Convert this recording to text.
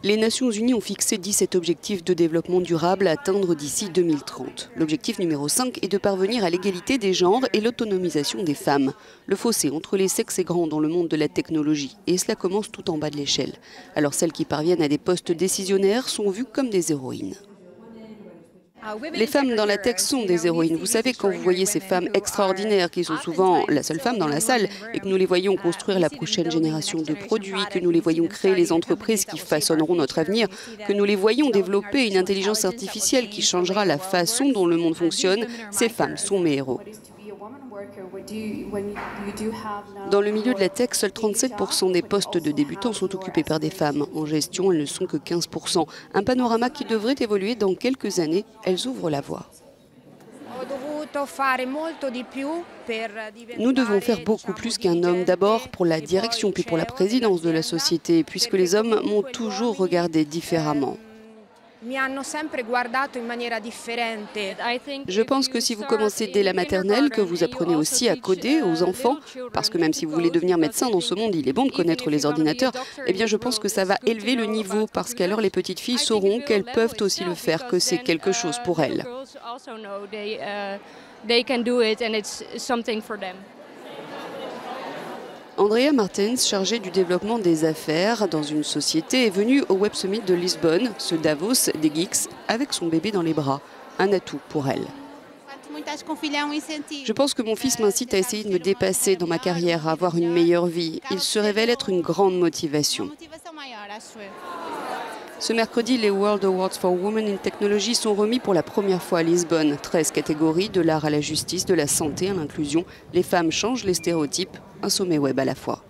Les Nations Unies ont fixé 17 objectifs de développement durable à atteindre d'ici 2030. L'objectif numéro 5 est de parvenir à l'égalité des genres et l'autonomisation des femmes. Le fossé entre les sexes est grand dans le monde de la technologie et cela commence tout en bas de l'échelle. Alors celles qui parviennent à des postes décisionnaires sont vues comme des héroïnes. Les femmes dans la tech sont des héroïnes. Vous savez, quand vous voyez ces femmes extraordinaires qui sont souvent la seule femme dans la salle et que nous les voyons construire la prochaine génération de produits, que nous les voyons créer les entreprises qui façonneront notre avenir, que nous les voyons développer une intelligence artificielle qui changera la façon dont le monde fonctionne, ces femmes sont mes héros. Dans le milieu de la tech, seuls 37% des postes de débutants sont occupés par des femmes. En gestion, elles ne sont que 15%. Un panorama qui devrait évoluer dans quelques années. Elles ouvrent la voie. Nous devons faire beaucoup plus qu'un homme, d'abord pour la direction, puis pour la présidence de la société, puisque les hommes m'ont toujours regardé différemment. Je pense que si vous commencez dès la maternelle, que vous apprenez aussi à coder aux enfants, parce que même si vous voulez devenir médecin dans ce monde, il est bon de connaître les ordinateurs, eh bien je pense que ça va élever le niveau, parce qu'alors les petites filles sauront qu'elles peuvent aussi le faire, que c'est quelque chose pour elles. Andrea Martens, chargée du développement des affaires dans une société, est venue au Web Summit de Lisbonne, ce Davos des geeks, avec son bébé dans les bras. Un atout pour elle. Je pense que mon fils m'incite à essayer de me dépasser dans ma carrière, à avoir une meilleure vie. Il se révèle être une grande motivation. Ce mercredi, les World Awards for Women in Technology sont remis pour la première fois à Lisbonne. 13 catégories, de l'art à la justice, de la santé à l'inclusion. Les femmes changent les stéréotypes, un sommet web à la fois.